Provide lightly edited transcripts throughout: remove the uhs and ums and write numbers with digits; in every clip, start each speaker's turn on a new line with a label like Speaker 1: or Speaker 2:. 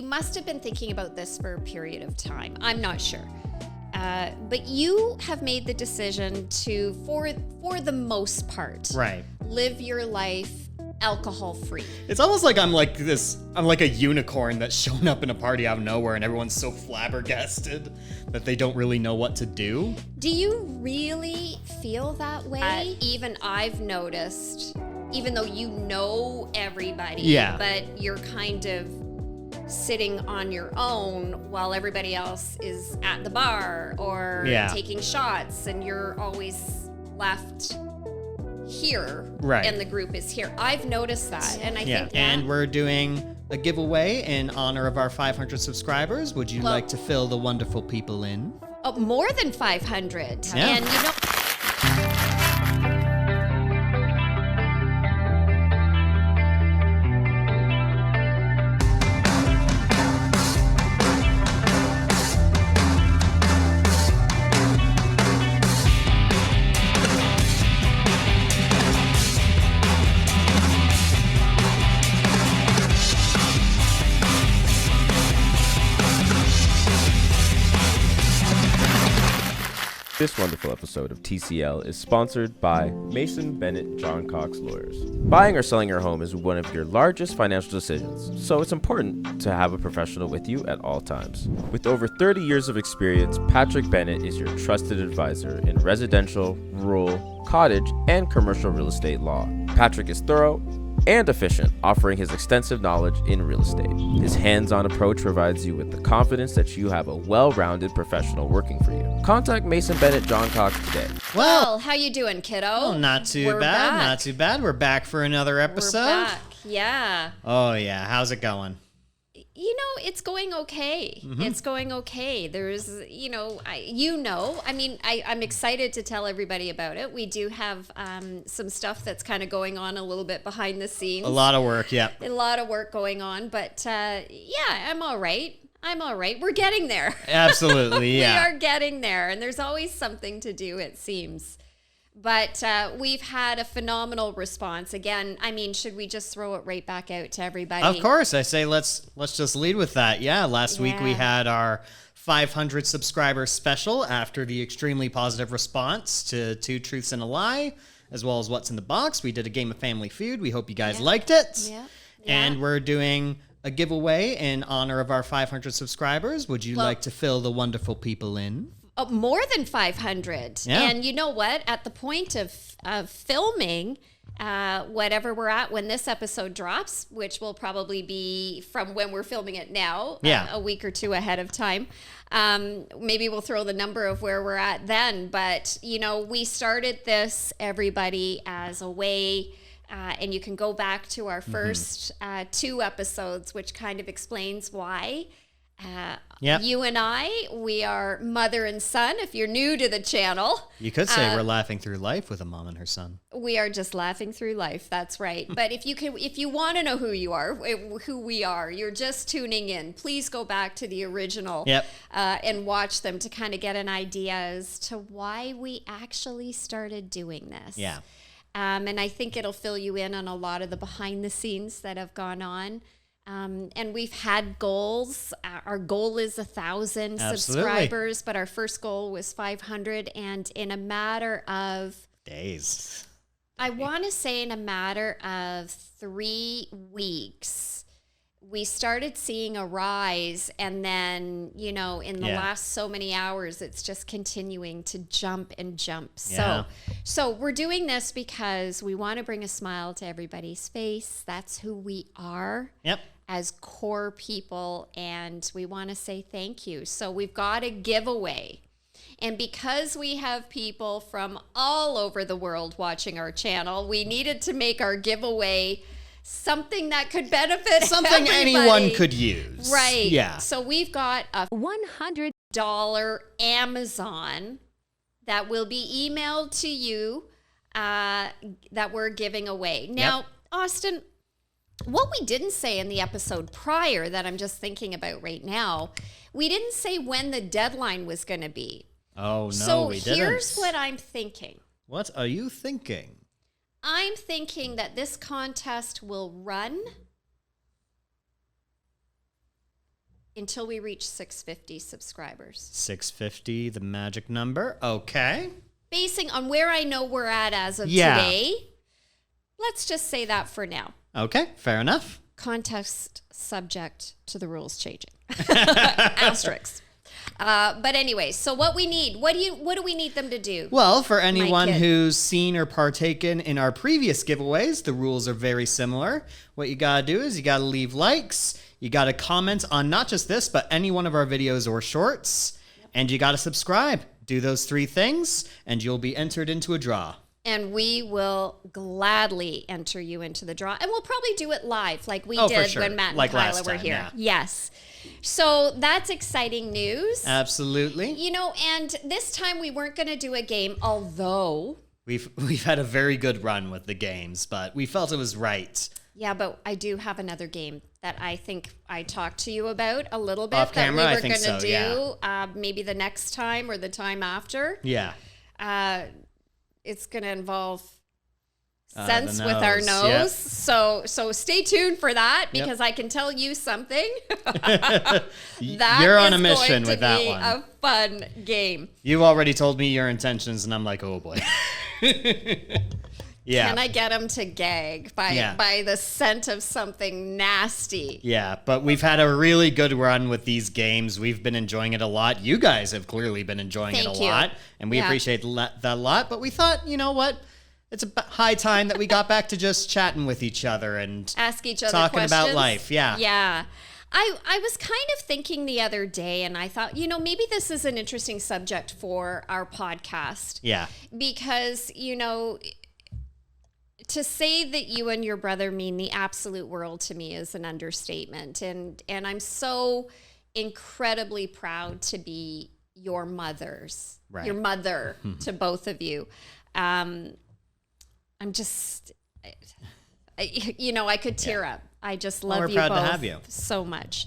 Speaker 1: must have been thinking about this for a period of time. I'm not sure. But you have made the decision to, for the most part,
Speaker 2: right,
Speaker 1: live your life alcohol-free.
Speaker 2: It's almost like I'm like a unicorn that's shown up in a party out of nowhere and everyone's so flabbergasted that they don't really know what to do.
Speaker 1: Do you really feel that way? Even I've noticed, even though you know everybody, but you're kind of sitting on your own while everybody else is at the bar or taking shots, and you're always left here, and the group is here. I've noticed that, and I think
Speaker 2: and we're doing a giveaway in honor of our 500 subscribers. Would you like to fill the wonderful people in?
Speaker 1: More than 500, and you know.
Speaker 3: This wonderful episode of TCL is sponsored by Mason Bennett John Cox Lawyers. Buying or selling your home is one of your largest financial decisions, so it's important to have a professional with you at all times. With over 30 years of experience, Patrick Bennett is your trusted advisor in residential, rural, cottage, and commercial real estate law. Patrick is thorough and efficient, offering his extensive knowledge in real estate. His hands-on approach provides you with the confidence that you have a well-rounded professional working for you. Contact Mason Bennett John Cox today.
Speaker 1: Well, how you doing, kiddo?
Speaker 2: Oh, not too bad. Not too bad. We're back for another episode.
Speaker 1: We're back. Yeah.
Speaker 2: Oh yeah. How's it going?
Speaker 1: You know, it's going okay. Mm-hmm. It's going okay. There's, I'm excited to tell everybody about it. We do have some stuff that's kind of going on a little bit behind the scenes.
Speaker 2: A lot of work, yeah.
Speaker 1: A lot of work going on, but I'm all right. We're getting there.
Speaker 2: Absolutely, yeah.
Speaker 1: We are getting there, and there's always something to do, it seems. But we've had a phenomenal response. Again, I mean, should we just throw it right back out to everybody?
Speaker 2: Of course. I say let's just lead with that. Yeah, last week we had our 500 subscriber special after the extremely positive response to Two Truths and a Lie, as well as What's in the Box. We did a game of Family Feud. We hope you guys liked it. Yeah. And we're doing a giveaway in honor of our 500 subscribers. Would you like to fill the wonderful people in?
Speaker 1: More than 500. Yeah. And you know what? At the point of filming, whatever we're at when this episode drops, which will probably be from when we're filming it now, a week or two ahead of time, maybe we'll throw the number of where we're at then. But, we started this, everybody, as a way, and you can go back to our first 2 episodes, which kind of explains why. You and we are mother and son. If you're new to the channel,
Speaker 2: you could say we're laughing through life with a mom and her son.
Speaker 1: We are just laughing through life. That's right. But if you want to know who we are, you're just tuning in. Please go back to the original and watch them to kind of get an idea as to why we actually started doing this. Yeah. And I think it'll fill you in on a lot of the behind the scenes that have gone on. And we've had goals. Our goal is 1,000 subscribers, but our first goal was 500. And in a matter of
Speaker 2: days,
Speaker 1: I want to say in a matter of 3 weeks, we started seeing a rise. And then, in the last so many hours, it's just continuing to jump and jump. Yeah. So we're doing this because we want to bring a smile to everybody's face. That's who we are. Yep. As core people, and we want to say thank you. So we've got a giveaway. And because we have people from all over the world watching our channel, we needed to make our giveaway something that could benefit
Speaker 2: something
Speaker 1: everybody.
Speaker 2: Anyone could use.
Speaker 1: Right.
Speaker 2: Yeah.
Speaker 1: So we've got a $100 Amazon that will be emailed to you that we're giving away. Now, Austin, what we didn't say in the episode prior that I'm just thinking about right now, we didn't say when the deadline was going to be.
Speaker 2: Oh, no,
Speaker 1: so
Speaker 2: we didn't.
Speaker 1: So here's what I'm thinking.
Speaker 2: What are you thinking?
Speaker 1: I'm thinking that this contest will run until we reach 650 subscribers.
Speaker 2: 650, the magic number. Okay.
Speaker 1: Basing on where I know we're at as of today, let's just say that for now.
Speaker 2: Okay, fair enough.
Speaker 1: Context subject to the rules changing. Asterisks. But anyway, so what we need, what do we need them to do?
Speaker 2: Well, for anyone who's seen or partaken in our previous giveaways, the rules are very similar. What you gotta do is you gotta leave likes, you gotta comment on not just this, but any one of our videos or shorts, and you gotta subscribe. Do those 3 things, and you'll be entered into a draw.
Speaker 1: And we will gladly enter you into the draw. And we'll probably do it live like we did when Matt and Kyla were here. Yeah. Yes. So that's exciting news.
Speaker 2: Absolutely.
Speaker 1: You know, and this time we weren't going to do a game, although...
Speaker 2: We've had a very good run with the games, but we felt it was right.
Speaker 1: Yeah, but I do have another game that I think I talked to you about a little bit.
Speaker 2: Off camera,
Speaker 1: that
Speaker 2: I
Speaker 1: we were
Speaker 2: think
Speaker 1: going to do
Speaker 2: yeah.
Speaker 1: Maybe the next time or the time after.
Speaker 2: Yeah.
Speaker 1: It's going to involve sense with our nose.
Speaker 2: Yep.
Speaker 1: So stay tuned for that, because I can tell you something.
Speaker 2: You're on a mission with that one.
Speaker 1: A fun game.
Speaker 2: You already told me your intentions, and I'm like, oh boy. Yeah.
Speaker 1: Can I get them to gag by the scent of something nasty?
Speaker 2: Yeah, but we've had a really good run with these games. We've been enjoying it a lot. You guys have clearly been enjoying it a lot, and we appreciate that a lot. But we thought, you know what? It's a high time that we got back to just chatting with each other and
Speaker 1: ask each other
Speaker 2: talking
Speaker 1: questions
Speaker 2: about life. Yeah.
Speaker 1: Yeah. I was kind of thinking the other day, and I thought, you know, maybe this is an interesting subject for our podcast.
Speaker 2: Yeah.
Speaker 1: Because, you know, to say that you and your brother mean the absolute world to me is an understatement. And I'm so incredibly proud to be your mother to both of you. I'm just, you know, I could tear up. I just love you both
Speaker 2: to have you.
Speaker 1: So much.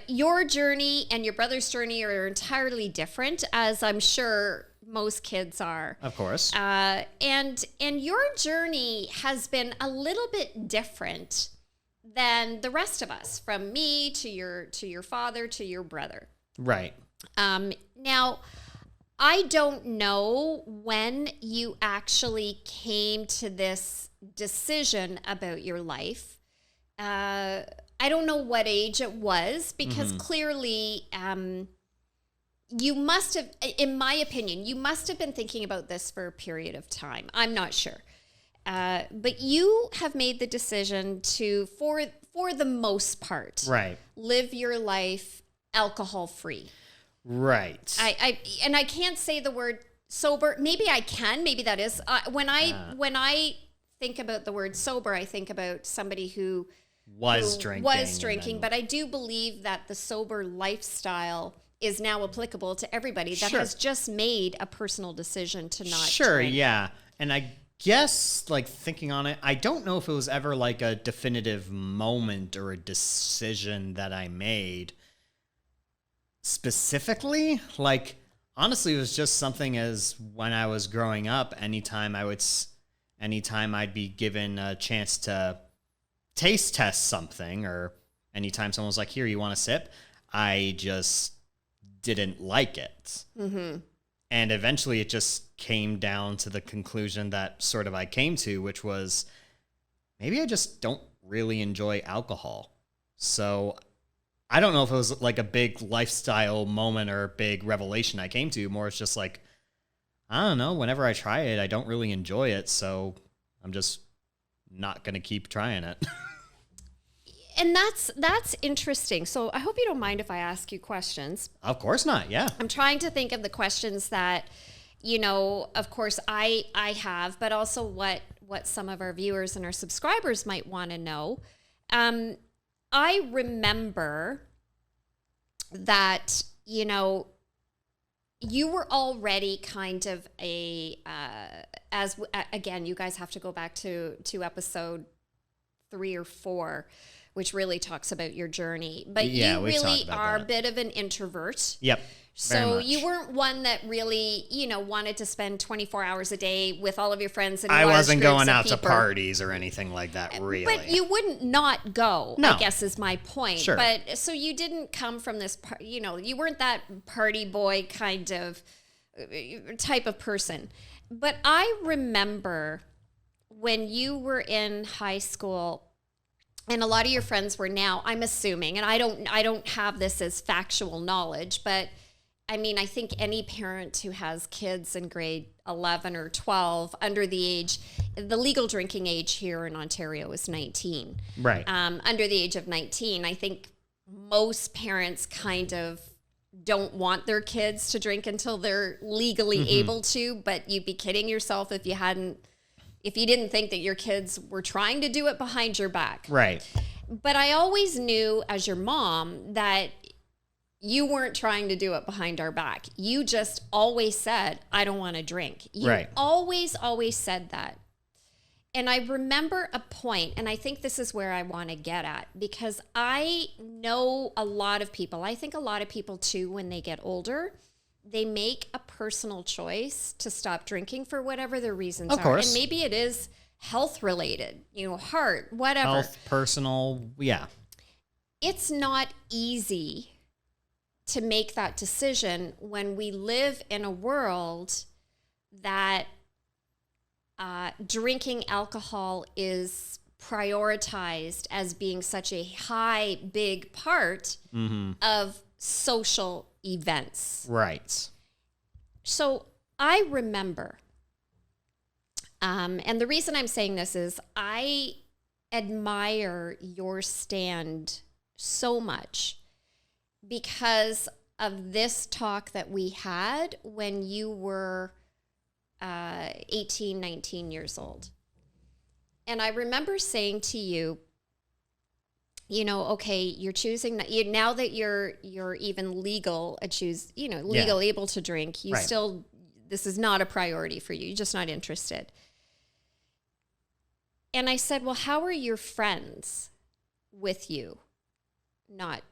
Speaker 1: Your journey and your brother's journey are entirely different, as I'm sure most kids are.
Speaker 2: Of course.
Speaker 1: And your journey has been a little bit different than the rest of us, from me to your father to your brother.
Speaker 2: Right.
Speaker 1: Now, I don't know when you actually came to this decision about your life. I don't know what age it was, because clearly you must have, in my opinion, you must have been thinking about this for a period of time. I'm not sure. But you have made the decision to, for the most part, live your life alcohol-free.
Speaker 2: Right.
Speaker 1: I can't say the word sober. Maybe I can. Maybe that is. When I think about the word sober, I think about somebody who was drinking. But I do believe that the sober lifestyle is now applicable to everybody that has just made a personal decision to not drink.
Speaker 2: Yeah. And I guess, like, thinking on it, I don't know if it was ever like a definitive moment or a decision that I made specifically. Like, honestly, it was just something as when I was growing up, anytime I'd be given a chance to taste test something, or anytime someone was like, here, you want a sip? I just didn't like it. Mm-hmm. And eventually it just came down to the conclusion that sort of I came to, which was maybe I just don't really enjoy alcohol. So I don't know if it was like a big lifestyle moment or a big revelation I came to. More it's just like, I don't know, whenever I try it, I don't really enjoy it. So I'm just not going to keep trying it.
Speaker 1: And that's interesting. So I hope you don't mind if I ask you questions.
Speaker 2: Of course not. Yeah.
Speaker 1: I'm trying to think of the questions that, you know, of course I have, but also what some of our viewers and our subscribers might want to know. I remember that, you know, you were already kind of again, you guys have to go back to episode 3 or 4, which really talks about your journey. But
Speaker 2: Yeah,
Speaker 1: you
Speaker 2: we
Speaker 1: really
Speaker 2: talked about
Speaker 1: are
Speaker 2: that.
Speaker 1: a bit of an introvert.
Speaker 2: Yep. Very
Speaker 1: So
Speaker 2: much.
Speaker 1: you weren't one that really, wanted to spend 24 hours a day with all of your friends. And
Speaker 2: I
Speaker 1: large
Speaker 2: wasn't
Speaker 1: groups
Speaker 2: going
Speaker 1: of
Speaker 2: out to
Speaker 1: people.
Speaker 2: parties or anything like that, really.
Speaker 1: But you wouldn't not go,
Speaker 2: No.
Speaker 1: I guess is my point.
Speaker 2: Sure.
Speaker 1: But so you didn't come from this, you weren't that party boy kind of type of person. But I remember when you were in high school, and a lot of your friends were now, I'm assuming, and I don't have this as factual knowledge, but I mean, I think any parent who has kids in grade 11 or 12 under the legal drinking age here in Ontario is 19.
Speaker 2: Right.
Speaker 1: Under the age of 19, I think most parents kind of don't want their kids to drink until they're legally able to, but you'd be kidding yourself if you didn't think that your kids were trying to do it behind your back.
Speaker 2: Right.
Speaker 1: But I always knew as your mom that you weren't trying to do it behind our back. You just always said, I don't want to drink. You
Speaker 2: Right.
Speaker 1: always said that. And I remember a point, and I think this is where I want to get at, because I know a lot of people, I think a lot of people too, when they get older, they make a personal choice to stop drinking for whatever their reasons
Speaker 2: Of
Speaker 1: are.
Speaker 2: course.
Speaker 1: And maybe it is health related, heart, whatever.
Speaker 2: Health, personal, yeah.
Speaker 1: It's not easy to make that decision when we live in a world that drinking alcohol is prioritized as being such a high, big part of social events.
Speaker 2: Right.
Speaker 1: So I remember, and the reason I'm saying this is I admire your stand so much because of this talk that we had when you were 18, 19 years old. And I remember saying to you, okay, you're choosing now that you're even legal, able to drink, you
Speaker 2: Right.
Speaker 1: still, this is not a priority for you. You're just not interested. And I said, well, how are your friends with you? Not,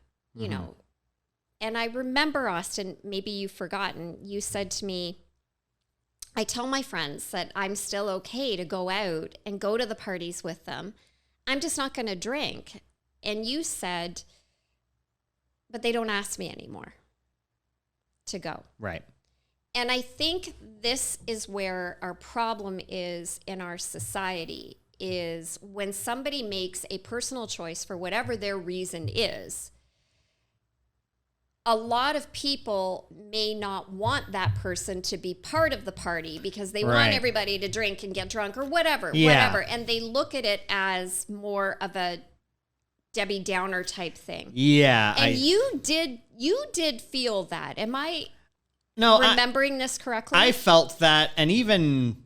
Speaker 1: And I remember, Austin, maybe you've forgotten, you said to me, I tell my friends that I'm still okay to go out and go to the parties with them. I'm just not going to drink. And you said, but they don't ask me anymore to go.
Speaker 2: Right.
Speaker 1: And I think this is where our problem is in our society, is when somebody makes a personal choice for whatever their reason is, a lot of people may not want that person to be part of the party because they want
Speaker 2: Right.
Speaker 1: everybody to drink and get drunk or whatever. And they look at it as more of a Debbie Downer type thing.
Speaker 2: Yeah.
Speaker 1: And you did feel that. Am I
Speaker 2: No,
Speaker 1: remembering this correctly?
Speaker 2: I felt that, and even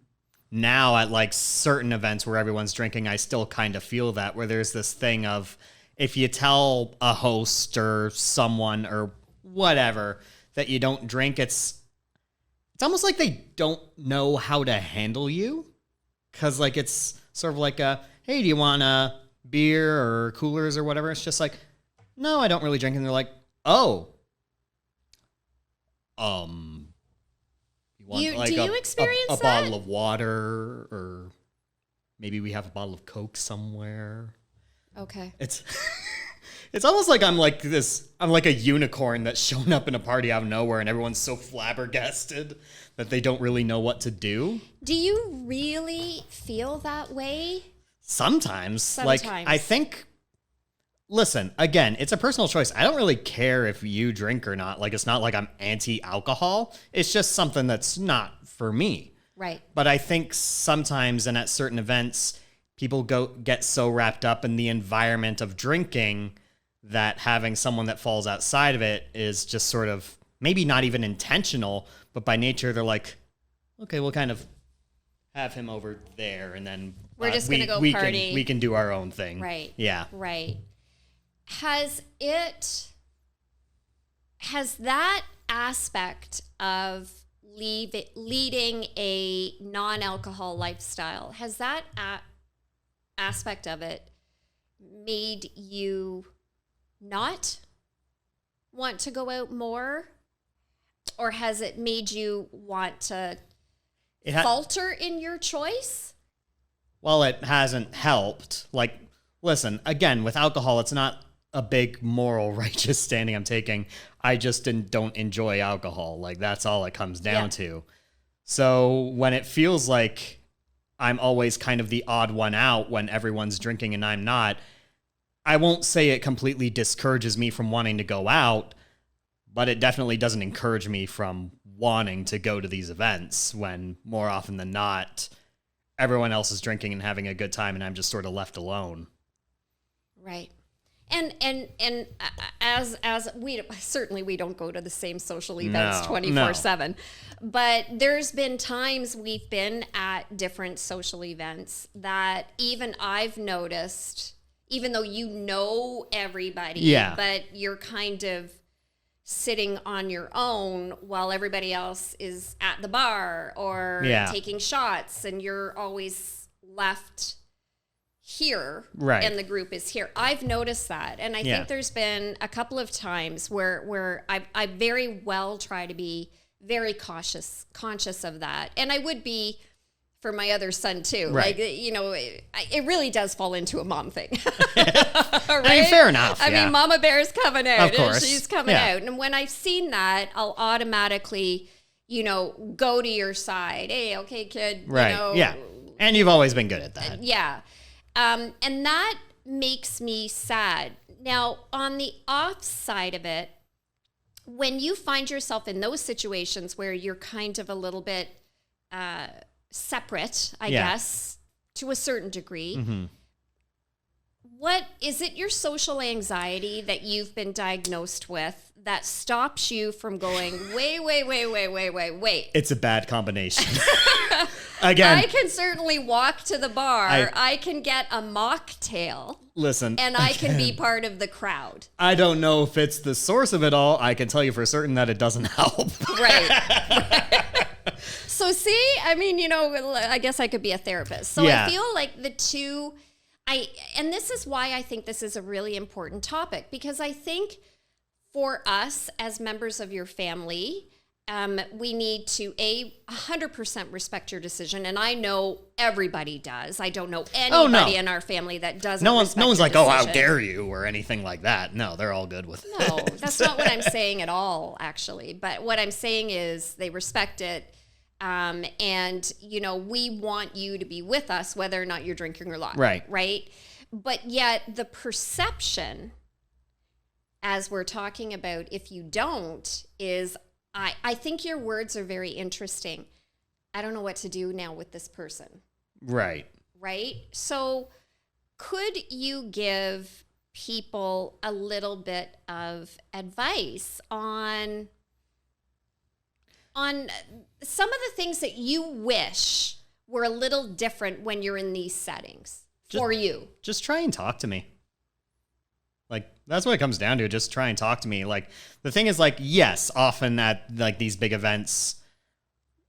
Speaker 2: now at like certain events where everyone's drinking, I still kind of feel that, where there's this thing of if you tell a host or someone or whatever that you don't drink, it's almost like they don't know how to handle you, because like it's sort of like a, hey, do you want a beer or coolers or whatever? It's just like, no, I don't really drink. And they're like, oh, you want
Speaker 1: do
Speaker 2: like
Speaker 1: you experience
Speaker 2: a
Speaker 1: that?
Speaker 2: bottle of water, or maybe we have a bottle of Coke somewhere.
Speaker 1: Okay.
Speaker 2: It's almost like I'm like a unicorn that's shown up in a party out of nowhere, and everyone's so flabbergasted that they don't really know what to do.
Speaker 1: Do you really feel that way?
Speaker 2: Sometimes. Like, I think, listen, again, it's a personal choice. I don't really care if you drink or not. Like, it's not like I'm anti-alcohol. It's just something that's not for me.
Speaker 1: Right.
Speaker 2: But I think sometimes, and at certain events, people get so wrapped up in the environment of drinking that having someone that falls outside of it is just sort of maybe not even intentional, but by nature they're like, okay, we'll kind of have him over there, and then
Speaker 1: we're just gonna go party.
Speaker 2: We can do our own thing.
Speaker 1: Right.
Speaker 2: Yeah.
Speaker 1: Right. Has that aspect of leading a non-alcohol lifestyle, has that aspect of it made you not want to go out more? Or has it made you want to falter in your choice?
Speaker 2: Well, it hasn't helped. Like, listen, again, with alcohol, it's not a big moral righteous standing I'm taking. I just don't enjoy alcohol. Like, that's all it comes down to. So when it feels like I'm always kind of the odd one out when everyone's drinking and I'm not, I won't say it completely discourages me from wanting to go out, but it definitely doesn't encourage me from wanting to go to these events when more often than not, everyone else is drinking and having a good time and I'm just sort of left alone.
Speaker 1: Right. And as we certainly don't go to the same social events 24/7, but there's been times we've been at different social events that even I've noticed, even though you know everybody, but you're kind of sitting on your own while everybody else is at the bar or taking shots, and you're always left here and the group is here. I've noticed that, and I think there's been a couple of times where I very well try to be very conscious of that, and I would be for my other son too. Like, you know, it really does fall into a mom thing. Right?
Speaker 2: I mean, fair enough.
Speaker 1: I mean, Mama Bear's coming out.
Speaker 2: Of course.
Speaker 1: She's coming out. And when I've seen that, I'll automatically, you know, go to your side. Hey, okay, kid.
Speaker 2: Right.
Speaker 1: You know,
Speaker 2: yeah. And you've always been good at that.
Speaker 1: Yeah. And that makes me sad. Now, on the off side of it, when you find yourself in those situations where you're kind of a little bit separate, I guess, to a certain degree, what is it, your social anxiety that you've been diagnosed with that stops you from going, wait?
Speaker 2: It's a bad combination. Again,
Speaker 1: I can certainly walk to the bar. I can get a mocktail.
Speaker 2: Listen.
Speaker 1: And I can be part of the crowd.
Speaker 2: I don't know if it's the source of it all. I can tell you for certain that it doesn't help.
Speaker 1: Right. So see, I mean, you know, I guess I could be a therapist. So I feel like the two, and this is why I think this is a really important topic, because I think for us as members of your family, we need to 100% respect your decision, and I know everybody does. I don't know anybody in our family that doesn't. No one's
Speaker 2: like,
Speaker 1: decision.
Speaker 2: oh, how dare you, or anything like that. No, they're all good with it.
Speaker 1: No, that's not what I'm saying at all, actually. But what I'm saying is they respect it, and you know, we want you to be with us, whether or not you're drinking or not. Right. But yet the perception, as we're talking about, if you don't, is I think your words are very interesting. I don't know what to do now with this person. Right. So could you give people a little bit of advice on some of the things that you wish were a little different when you're in these settings for you?
Speaker 2: Just try and talk to me. Like, that's what it comes down to. Just try and talk to me. Like, the thing is, like, yes, often at, like, these big events,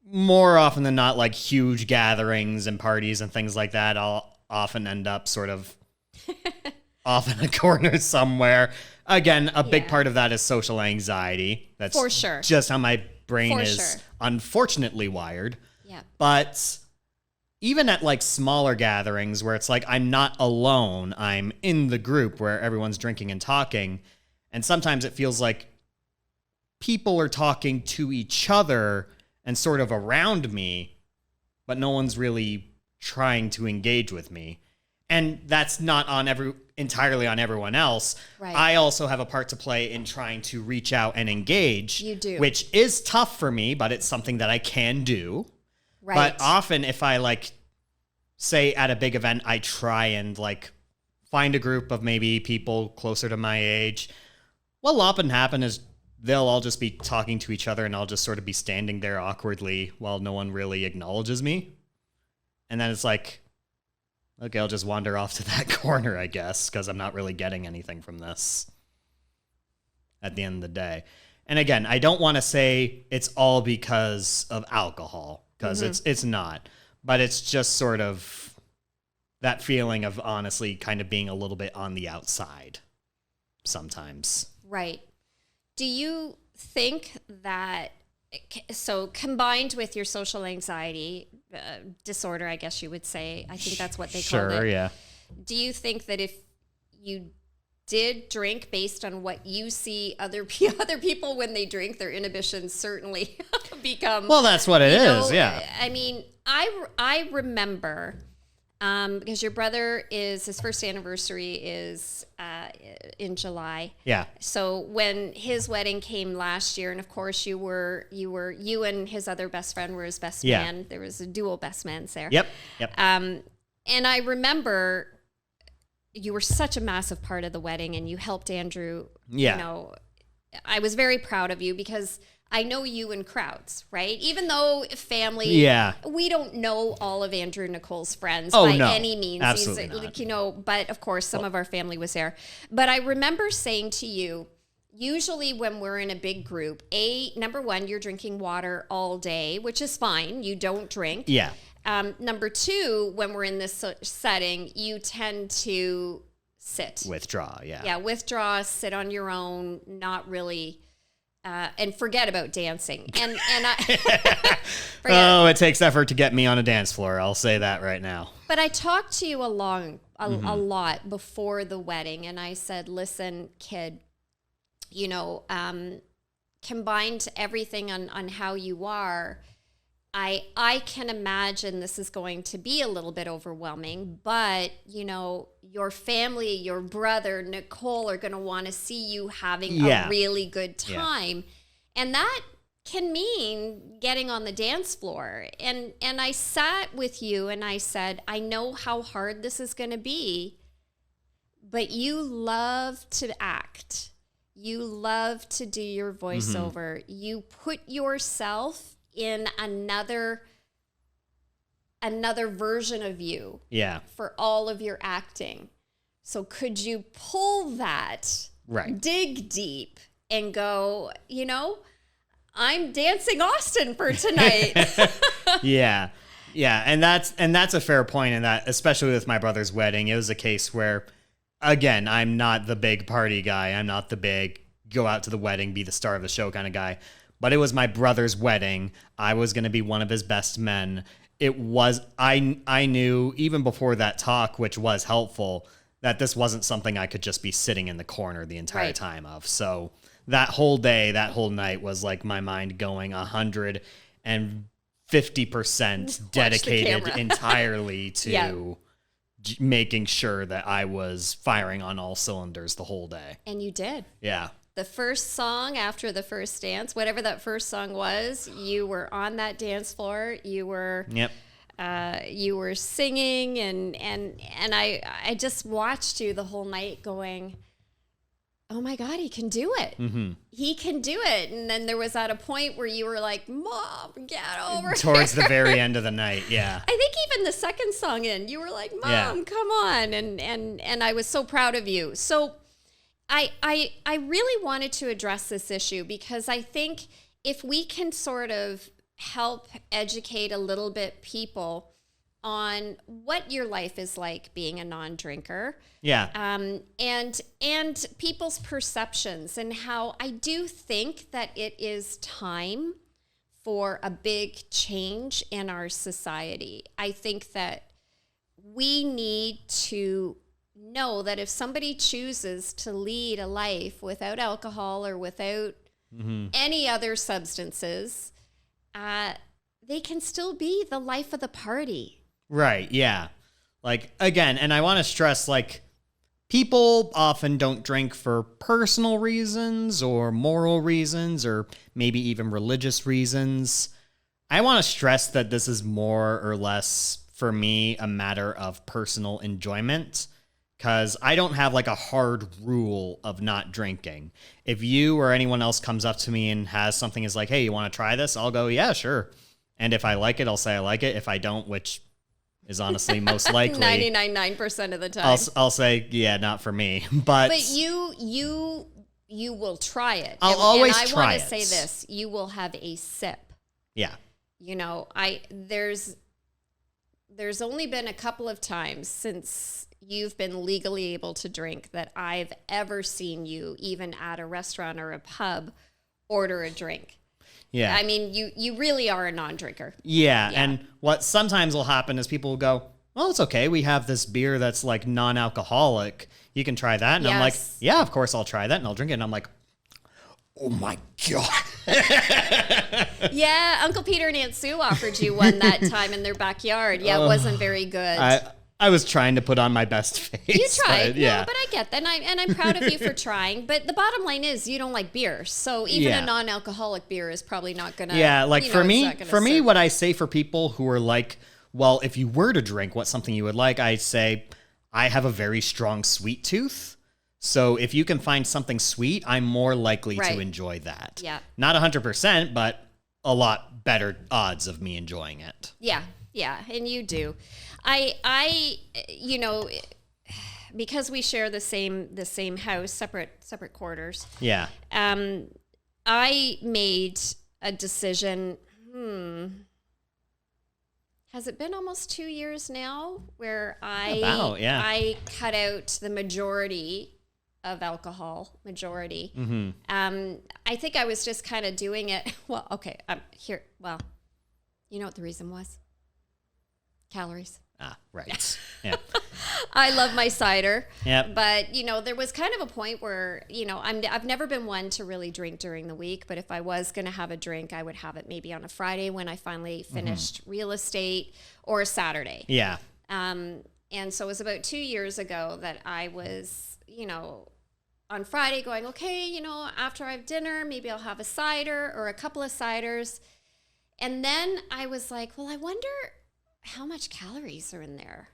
Speaker 2: more often than not, like, huge gatherings and parties and things like that, I'll often end up sort of off in a corner somewhere. Again, a big part of that is social anxiety. That's
Speaker 1: for sure.
Speaker 2: Just how my brain is unfortunately wired.
Speaker 1: Yeah.
Speaker 2: But even at like smaller gatherings where it's like I'm not alone, I'm in the group where everyone's drinking and talking, and sometimes it feels like people are talking to each other and sort of around me, but no one's really trying to engage with me. And that's not entirely on everyone else.
Speaker 1: Right.
Speaker 2: I also have a part to play in trying to reach out and engage.
Speaker 1: You do.
Speaker 2: Which is tough for me, but it's something that I can do.
Speaker 1: Right.
Speaker 2: But often if I like, say at a big event, I try and like find a group of maybe people closer to my age, what'll often happen is they'll all just be talking to each other and I'll just sort of be standing there awkwardly while no one really acknowledges me. And then it's like, okay, I'll just wander off to that corner, I guess, because I'm not really getting anything from this at the end of the day. And again, I don't want to say it's all because of alcohol, because it's not. But it's just sort of that feeling of honestly kind of being a little bit on the outside sometimes.
Speaker 1: Right. Do you think that, so combined with your social anxiety disorder, I guess you would say, I think that's what they called it.
Speaker 2: Sure, yeah.
Speaker 1: Do you think that if you did drink based on what you see other people when they drink, their inhibitions certainly become...
Speaker 2: Well, that's what it is, yeah.
Speaker 1: I mean, I remember... because your brother his first anniversary is in July.
Speaker 2: Yeah.
Speaker 1: So when his wedding came last year, and of course you and his other best friend were his best man. There was a dual best mans there.
Speaker 2: Yep.
Speaker 1: And I remember you were such a massive part of the wedding, and you helped Andrew.
Speaker 2: Yeah.
Speaker 1: You know, I was very proud of you because I know you in crowds, right? Even though family, we don't know all of Andrew and Nicole's friends by any means.
Speaker 2: Absolutely not.
Speaker 1: Like, you know, but of course some of our family was there. But I remember saying to you, usually when we're in a big group, number one, you're drinking water all day, which is fine. You don't drink.
Speaker 2: Yeah.
Speaker 1: Number two, when we're in this setting, you tend to sit.
Speaker 2: Withdraw, yeah.
Speaker 1: Yeah, withdraw, sit on your own, not really... and forget about dancing. And I
Speaker 2: it takes effort to get me on a dance floor. I'll say that right now.
Speaker 1: But I talked to you a lot before the wedding, and I said, listen, kid, you know, combined to everything on how you are, I can imagine this is going to be a little bit overwhelming, but, you know, your family, your brother, Nicole are going to want to see you having a really good time. Yeah. And that can mean getting on the dance floor. And I sat with you and I said, I know how hard this is going to be, but you love to act. You love to do your voiceover. You put yourself in another version of you for all of your acting. So could you pull that, dig deep and go, you know, I'm dancing Austin for tonight.
Speaker 2: Yeah. And that's a fair point. And that, especially with my brother's wedding, it was a case where, again, I'm not the big party guy. I'm not the big go out to the wedding, be the star of the show kind of guy. But it was my brother's wedding. I was going to be one of his best men. It was, I knew even before that talk, which was helpful, that this wasn't something I could just be sitting in the corner the entire time of. So that whole day, that whole night was like my mind going 150% dedicated entirely to making sure that I was firing on all cylinders the whole day.
Speaker 1: And you did.
Speaker 2: Yeah.
Speaker 1: The first song after the first dance, whatever that first song was, you were on that dance floor. You were, you were singing, and I just watched you the whole night, going, "Oh my God, he can do it! Mm-hmm. He can do it!" And then there was at a point where you were like, "Mom, get over here."
Speaker 2: Towards the very end of the night, yeah.
Speaker 1: I think even the second song in, you were like, "Mom, come on!" And I was so proud of you. So. I really wanted to address this issue because I think if we can sort of help educate a little bit people on what your life is like being a non-drinker.
Speaker 2: Yeah.
Speaker 1: And people's perceptions, and how I do think that it is time for a big change in our society. I think that we need to know that if somebody chooses to lead a life without alcohol or without any other substances, they can still be the life of the party.
Speaker 2: Right, yeah. Like, again, and I want to stress, like, people often don't drink for personal reasons or moral reasons or maybe even religious reasons. I want to stress that this is more or less, for me, a matter of personal enjoyment. Because I don't have like a hard rule of not drinking. If you or anyone else comes up to me and has something is like, hey, you want to try this? I'll go, yeah, sure. And if I like it, I'll say I like it. If I don't, which is honestly most likely
Speaker 1: 99% of the time,
Speaker 2: I'll say, yeah, not for me. But
Speaker 1: you will try it.
Speaker 2: I'll always
Speaker 1: try it.
Speaker 2: And I
Speaker 1: want to say this, you will have a sip.
Speaker 2: Yeah.
Speaker 1: You know, there's only been a couple of times since you've been legally able to drink that I've ever seen you, even at a restaurant or a pub, order a drink.
Speaker 2: Yeah.
Speaker 1: I mean, you really are a non-drinker.
Speaker 2: Yeah. And what sometimes will happen is people will go, well, it's okay. We have this beer that's like non-alcoholic. You can try that. And I'm like, yeah, of course I'll try that. And I'll drink it. And I'm like, oh my God.
Speaker 1: Yeah. Uncle Peter and Aunt Sue offered you one that time in their backyard. Yeah. It wasn't very good.
Speaker 2: I was trying to put on my best face.
Speaker 1: You tried.
Speaker 2: But, yeah.
Speaker 1: No, but I get that. And I'm proud of you for trying. But the bottom line is you don't like beer. So even a non-alcoholic beer is probably not going to.
Speaker 2: Yeah. Like for me, what I say for people who are like, well, if you were to drink, what's something you would like? I say I have a very strong sweet tooth. So if you can find something sweet, I'm more likely to enjoy that.
Speaker 1: Yeah.
Speaker 2: Not 100%, but a lot better odds of me enjoying it.
Speaker 1: Yeah. Yeah. And you do. I because we share the same house, separate quarters.
Speaker 2: Yeah.
Speaker 1: I made a decision. Has it been almost 2 years now where I cut out the majority of alcohol,
Speaker 2: Mm-hmm.
Speaker 1: I think I was just kind of doing it. Well, okay. Here. Well, you know what the reason was? Calories.
Speaker 2: Ah, right. Yeah.
Speaker 1: I love my cider.
Speaker 2: Yep.
Speaker 1: But, there was kind of a point where, I've never been one to really drink during the week, but if I was going to have a drink, I would have it maybe on a Friday when I finally finished real estate, or a Saturday.
Speaker 2: Yeah.
Speaker 1: And so it was about 2 years ago that I was, on Friday going, okay, after I have dinner, maybe I'll have a cider or a couple of ciders. And then I was like, well, I wonder how much calories are in there.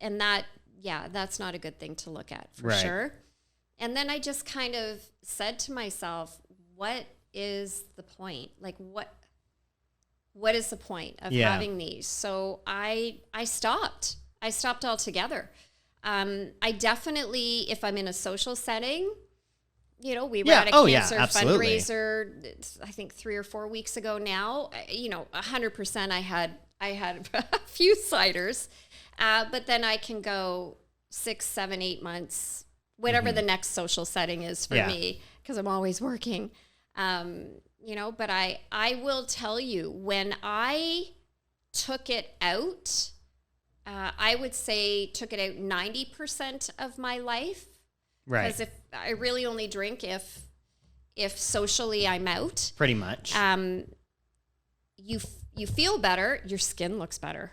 Speaker 1: And that's not a good thing to look at for sure. And then I just kind of said to myself, what is the point? Like what is the point of having these? So I stopped. I stopped altogether. I definitely, if I'm in a social setting, we were at a cancer fundraiser, I think 3 or 4 weeks ago now, 100% I had a few ciders, but then I can go 6, 7, 8 months, whatever the next social setting is for me, because I'm always working, but I will tell you, when I took it out, I would say took it out 90% of my life. Right. Because if I really only drink if socially I'm out.
Speaker 2: Pretty much.
Speaker 1: You feel better. Your skin looks better.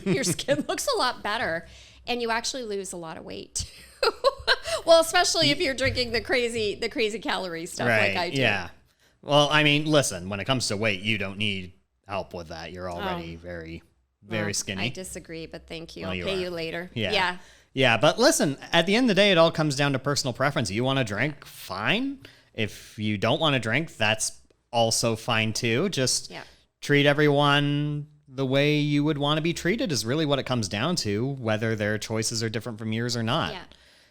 Speaker 1: Your skin looks a lot better, and you actually lose a lot of weight. Well, especially if you're drinking the crazy calorie stuff like I do.
Speaker 2: Yeah. Well, I mean, listen. When it comes to weight, you don't need help with that. You're already very skinny.
Speaker 1: I disagree, but thank you. I'll pay you later.
Speaker 2: Yeah. Yeah, but listen, at the end of the day, it all comes down to personal preference. You want to drink? Fine. If you don't want to drink, that's also fine too. Just treat everyone the way you would want to be treated is really what it comes down to, whether their choices are different from yours or not.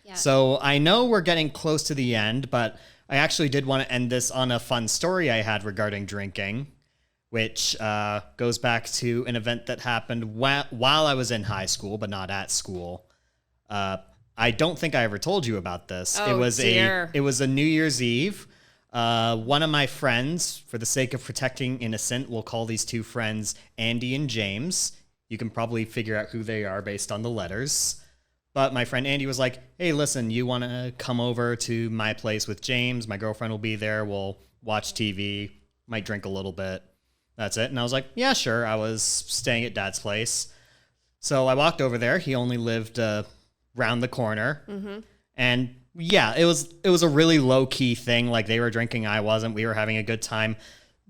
Speaker 2: Yeah. So I know we're getting close to the end, but I actually did want to end this on a fun story I had regarding drinking, which goes back to an event that happened while I was in high school, but not at school. I don't think I ever told you about this.
Speaker 1: Oh,
Speaker 2: it was a New Year's Eve. One of my friends, for the sake of protecting innocent, we'll call these two friends Andy and James. You can probably figure out who they are based on the letters. But my friend Andy was like, hey, listen, you want to come over to my place with James? My girlfriend will be there. We'll watch TV, might drink a little bit. That's it. And I was like, yeah, sure. I was staying at Dad's place. So I walked over there. He only lived round the corner. Mm-hmm. And yeah, it was a really low key thing. Like, they were drinking, I wasn't. We were having a good time.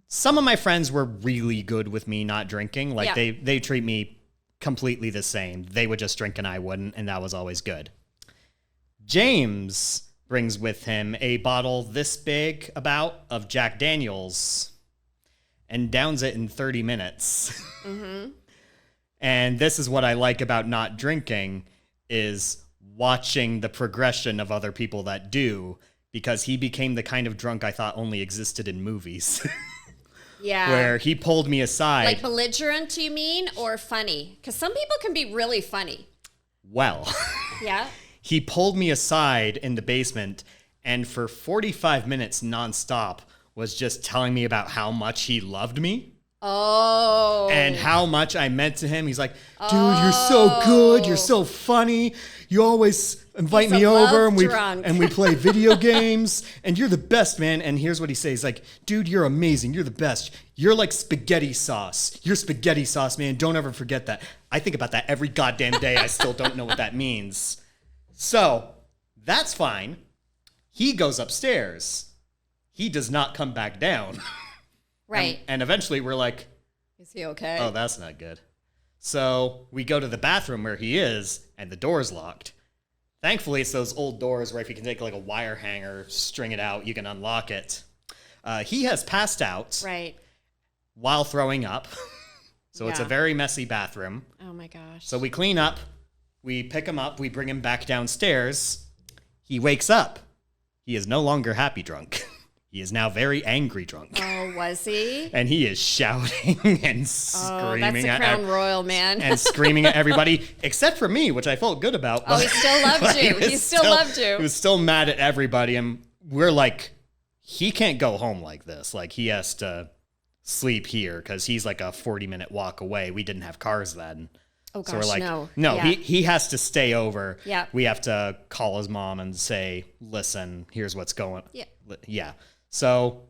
Speaker 2: Some of my friends were really good with me not drinking. Like they treat me completely the same. They would just drink and I wouldn't, and that was always good. James brings with him a bottle this big of Jack Daniels and downs it in 30 minutes. Mm-hmm. And this is what I like about not drinking, is watching the progression of other people that do, because he became the kind of drunk I thought only existed in movies.
Speaker 1: Yeah.
Speaker 2: Where he pulled me aside.
Speaker 1: Like belligerent, you mean, or funny? Because some people can be really funny.
Speaker 2: Well.
Speaker 1: Yeah.
Speaker 2: He pulled me aside in the basement and for 45 minutes nonstop was just telling me about how much he loved me.
Speaker 1: Oh.
Speaker 2: And how much I meant to him. He's like, dude, you're so good. You're so funny. You always invite me over and we play video games and you're the best, man. And here's what he says. Like, dude, you're amazing. You're the best. You're like spaghetti sauce. You're spaghetti sauce, man. Don't ever forget that. I think about that every goddamn day. I still don't know what that means. So that's fine. He goes upstairs. He does not come back down.
Speaker 1: Right.
Speaker 2: And eventually we're like,
Speaker 1: is he okay?
Speaker 2: Oh, that's not good. So we go to the bathroom where he is, and the door's locked. Thankfully, it's those old doors where if you can take like a wire hanger, string it out, you can unlock it. He has passed out while throwing up. So it's a very messy bathroom.
Speaker 1: Oh my gosh.
Speaker 2: So we clean up, we pick him up, we bring him back downstairs. He wakes up. He is no longer happy drunk. He is now very angry drunk.
Speaker 1: Oh, was he?
Speaker 2: And he is shouting and screaming
Speaker 1: that's a Crown Royal, man.
Speaker 2: and screaming at everybody, except for me, which I felt good about.
Speaker 1: Oh, he still loved you. He still loved you.
Speaker 2: He was still mad at everybody. And we're like, he can't go home like this. Like, he has to sleep here because he's like a 40-minute walk away. We didn't have cars then.
Speaker 1: Oh, gosh,
Speaker 2: so we're like,
Speaker 1: no.
Speaker 2: Yeah. he has to stay over.
Speaker 1: Yeah.
Speaker 2: We have to call his mom and say, listen, here's what's going on. Yeah. So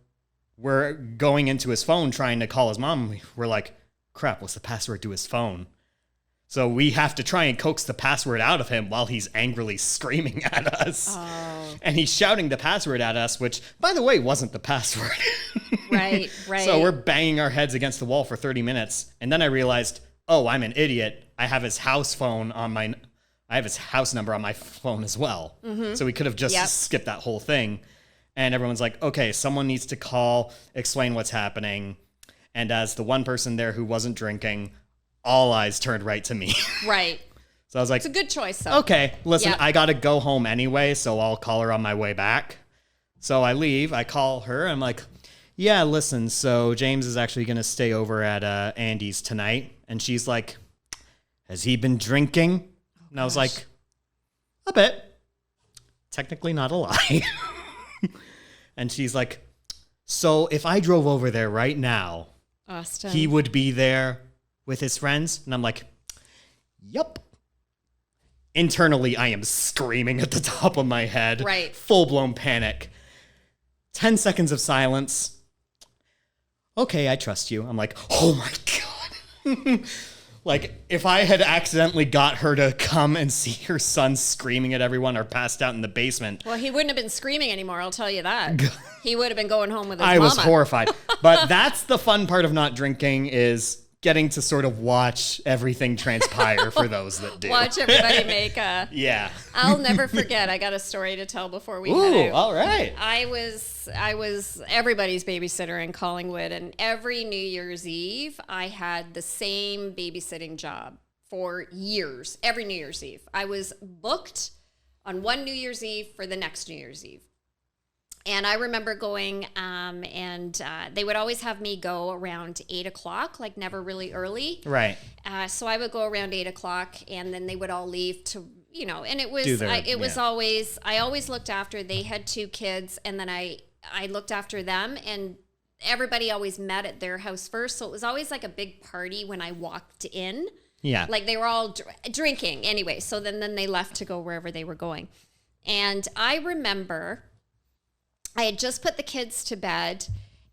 Speaker 2: we're going into his phone trying to call his mom. We're like, crap, what's the password to his phone? So we have to try and coax the password out of him while he's angrily screaming at us. Oh. And he's shouting the password at us, which, by the way, wasn't the password.
Speaker 1: Right.
Speaker 2: So we're banging our heads against the wall for 30 minutes. And then I realized, oh, I'm an idiot. I have his house number on my phone as well. Mm-hmm. So we could have just skipped that whole thing. And everyone's like, okay, someone needs to call, explain what's happening. And as the one person there who wasn't drinking, all eyes turned right to me.
Speaker 1: Right.
Speaker 2: So I was like,
Speaker 1: it's a good choice, though.
Speaker 2: Okay, listen, I got to go home anyway, so I'll call her on my way back. So I leave, I call her, I'm like, yeah, listen, so James is actually going to stay over at Andy's tonight. And she's like, has he been drinking? And I was like, a bit. Technically not a lie. And she's like, so if I drove over there right now,
Speaker 1: Austin,
Speaker 2: he would be there with his friends? And I'm like, yep. Internally, I am screaming at the top of my head.
Speaker 1: Right.
Speaker 2: Full-blown panic. 10 seconds of silence. Okay, I trust you. I'm like, oh my God. Like, if I had accidentally got her to come and see her son screaming at everyone or passed out in the basement.
Speaker 1: Well, he wouldn't have been screaming anymore, I'll tell you that. He would have been going home with his mama.
Speaker 2: I was horrified. But that's the fun part of not drinking is getting to sort of watch everything transpire for those that do.
Speaker 1: Watch everybody make a...
Speaker 2: Yeah.
Speaker 1: I'll never forget. I got a story to tell before we
Speaker 2: head
Speaker 1: out.
Speaker 2: All right.
Speaker 1: I was everybody's babysitter in Collingwood, and every New Year's Eve, I had the same babysitting job for years. Every New Year's Eve. I was booked on one New Year's Eve for the next New Year's Eve. And I remember going, and they would always have me go around 8 o'clock, like never really early.
Speaker 2: Right.
Speaker 1: So I would go around 8 o'clock, and then they would all leave to, and it was, I always looked after, they had 2 kids, and then I looked after them, and everybody always met at their house first. So it was always like a big party when I walked in.
Speaker 2: Yeah.
Speaker 1: Like they were all drinking anyway. So then they left to go wherever they were going. And I remember I had just put the kids to bed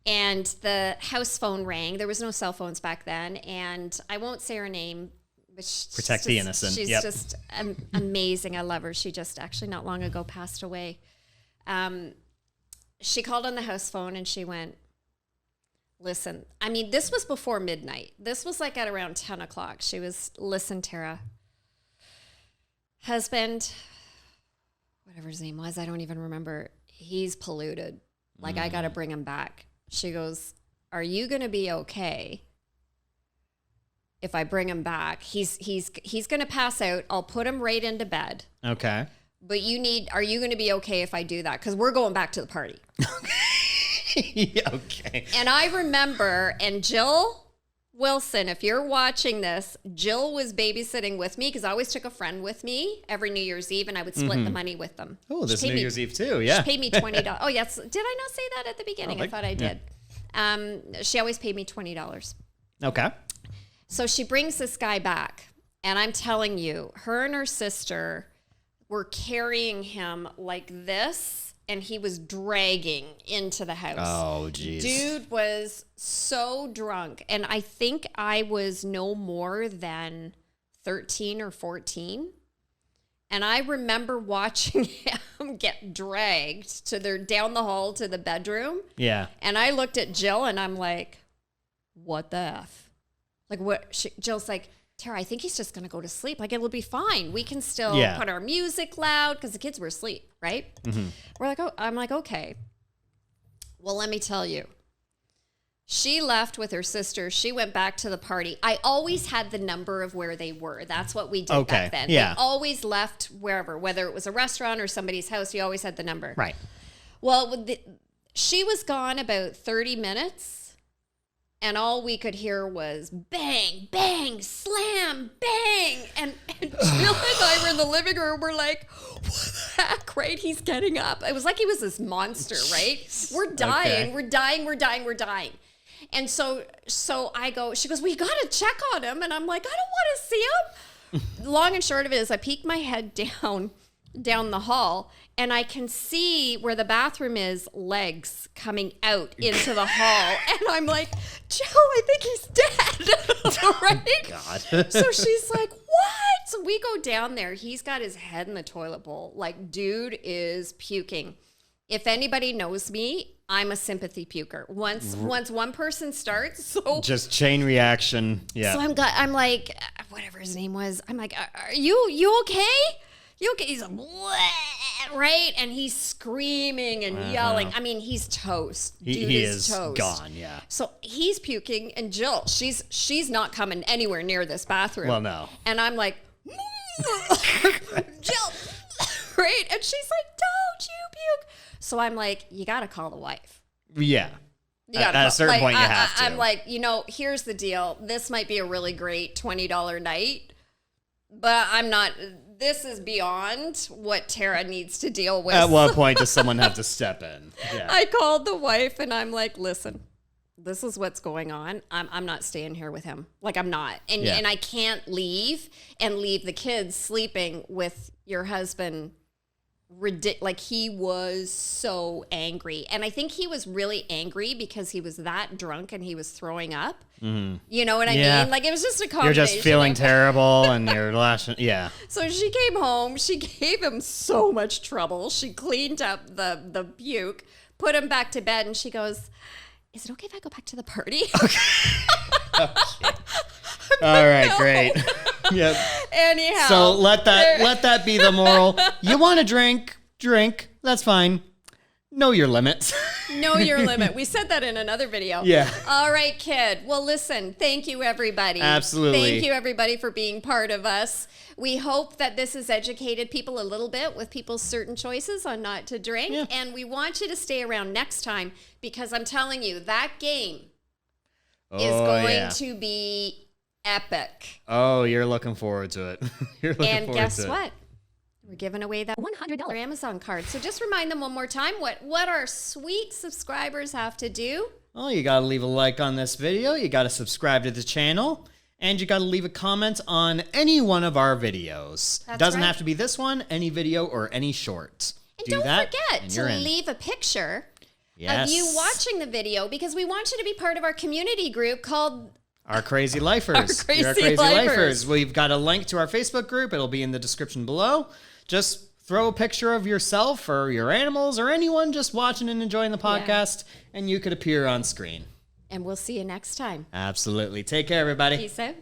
Speaker 1: and the house phone rang. There was no cell phones back then. And I won't say her name. But
Speaker 2: Protect the innocent.
Speaker 1: She's just amazing. I love her. She just actually not long ago passed away. She called on the house phone and she went, listen, I mean, this was before midnight. This was like at around 10 o'clock. She was, listen, Tara, husband, whatever his name was, I don't even remember. He's polluted. Like, I got to bring him back. She goes, are you going to be okay if I bring him back? He's going to pass out. I'll put him right into bed.
Speaker 2: Okay.
Speaker 1: But are you going to be okay if I do that? Because we're going back to the party.
Speaker 2: Okay.
Speaker 1: And I remember, and Jill Wilson, if you're watching this, Jill was babysitting with me because I always took a friend with me every New Year's Eve, and I would split the money with them.
Speaker 2: Oh, this New Year's Eve too, yeah.
Speaker 1: She paid me $20. Oh, yes. Did I not say that at the beginning? I thought I did. She always paid me $20.
Speaker 2: Okay.
Speaker 1: So she brings this guy back, and I'm telling you, her and her sister were carrying him like this, and he was dragging into the house.
Speaker 2: Oh, geez.
Speaker 1: Dude was so drunk, and I think I was no more than 13 or 14. And I remember watching him get dragged down the hall to the bedroom.
Speaker 2: Yeah.
Speaker 1: And I looked at Jill, and I'm like, what the F? Like, what? Jill's like, Tara, I think he's just going to go to sleep. Like, it'll be fine. We can still put our music loud because the kids were asleep, right? Mm-hmm. We're like, oh, I'm like, okay. Well, let me tell you. She left with her sister. She went back to the party. I always had the number of where they were. That's what we did back then.
Speaker 2: Yeah.
Speaker 1: They always left wherever, whether it was a restaurant or somebody's house. You always had the number.
Speaker 2: Right.
Speaker 1: Well, she was gone about 30 minutes. And all we could hear was bang, bang, slam, bang. And Jill and I were in the living room. We're like, what the heck, right? He's getting up. It was like he was this monster, right? We're dying,
Speaker 2: Okay.
Speaker 1: we're dying. And so I go, she goes, we got to check on him. And I'm like, I don't want to see him. Long and short of it is I peek my head down the hall, and I can see where the bathroom is, legs coming out into the hall. And I'm like, Jill, I think he's dead. Right?
Speaker 2: God.
Speaker 1: So she's like, what? So we go down there. He's got his head in the toilet bowl. Like, dude is puking. If anybody knows me, I'm a sympathy puker. Once one person starts, so
Speaker 2: Just chain reaction. Yeah.
Speaker 1: so I'm like, whatever his name was. I'm like, are you okay? You okay? He's like, "Bleh," right? And he's screaming and yelling. I mean, he's toast. Dude
Speaker 2: he
Speaker 1: is
Speaker 2: is
Speaker 1: toast.
Speaker 2: gone, yeah.
Speaker 1: So he's puking, and Jill, she's not coming anywhere near this bathroom.
Speaker 2: Well, no.
Speaker 1: And I'm like, Jill, right? And she's like, don't you puke? So I'm like, you got to call the wife.
Speaker 2: Yeah.
Speaker 1: You gotta
Speaker 2: At a
Speaker 1: call-
Speaker 2: certain
Speaker 1: like,
Speaker 2: point, you have to.
Speaker 1: I'm like, here's the deal. This might be a really great $20 night, but I'm not. This is beyond what Tara needs to deal with.
Speaker 2: At what point does someone have to step in? Yeah.
Speaker 1: I called the wife, and I'm like, listen, this is what's going on. I'm not staying here with him. Like, I'm not. And
Speaker 2: Yeah.
Speaker 1: and I can't leave the kids sleeping with your husband. Like, he was so angry. And I think he was really angry because he was that drunk and he was throwing up. Mm-hmm. You know what I mean? Like, it was just a combination.
Speaker 2: You're just feeling terrible and you're lashing. Yeah.
Speaker 1: So she came home. She gave him so much trouble. She cleaned up the puke, put him back to bed, and she goes, is it okay if I go back to the party?
Speaker 2: Okay. All right,
Speaker 1: No.
Speaker 2: great. Yep.
Speaker 1: Anyhow.
Speaker 2: So let that be the moral. You want to drink. That's fine. Know your limits.
Speaker 1: Know your limit. We said that in another video.
Speaker 2: Yeah.
Speaker 1: All right, kid. Well, listen, thank you, everybody.
Speaker 2: Absolutely.
Speaker 1: Thank you, everybody, for being part of us. We hope that this has educated people a little bit with people's certain choices on not to drink.
Speaker 2: Yeah.
Speaker 1: And we want you to stay around next time, because I'm telling you, that game is going to be epic.
Speaker 2: Oh, you're looking forward to it. You're looking
Speaker 1: And
Speaker 2: forward
Speaker 1: guess
Speaker 2: to it.
Speaker 1: what? We're giving away that $100 Amazon card. So just remind them one more time what our sweet subscribers have to do.
Speaker 2: Well, you got to leave a like on this video. You got to subscribe to the channel. And you got to leave a comment on any one of our videos.
Speaker 1: That's
Speaker 2: Doesn't
Speaker 1: right.
Speaker 2: have to be this one, any video, or any short.
Speaker 1: And
Speaker 2: Do
Speaker 1: don't
Speaker 2: that,
Speaker 1: forget
Speaker 2: and
Speaker 1: to
Speaker 2: you're in.
Speaker 1: leave a picture
Speaker 2: Yes.
Speaker 1: of you watching the video, because we want you to be part of our community group called
Speaker 2: Our Crazy Lifers.
Speaker 1: Our
Speaker 2: You're
Speaker 1: Crazy Lifers.
Speaker 2: We've got a link to our Facebook group. It'll be in the description below. Just throw a picture of yourself or your animals or anyone just watching and enjoying the podcast, and you could appear on screen.
Speaker 1: And we'll see you next time.
Speaker 2: Absolutely. Take care, everybody.
Speaker 1: Peace out.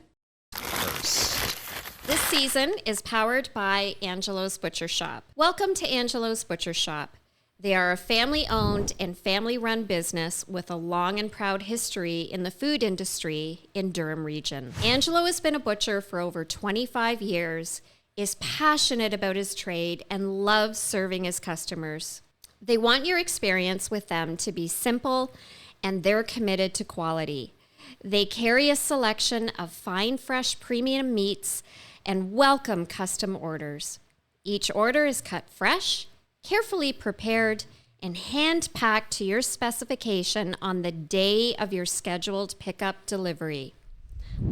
Speaker 1: This season is powered by Angelo's Butcher Shop. Welcome to Angelo's Butcher Shop. They are a family-owned and family-run business with a long and proud history in the food industry in Durham region. Angelo has been a butcher for over 25 years, is passionate about his trade, and loves serving his customers. They want your experience with them to be simple, and they're committed to quality. They carry a selection of fine, fresh, premium meats and welcome custom orders. Each order is cut fresh, carefully prepared, and hand-packed to your specification on the day of your scheduled pickup delivery.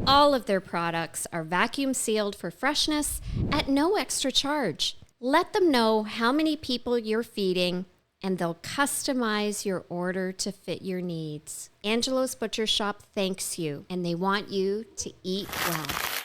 Speaker 1: All of their products are vacuum sealed for freshness at no extra charge. Let them know how many people you're feeding, and they'll customize your order to fit your needs. Angelo's Butcher Shop thanks you, and they want you to eat well.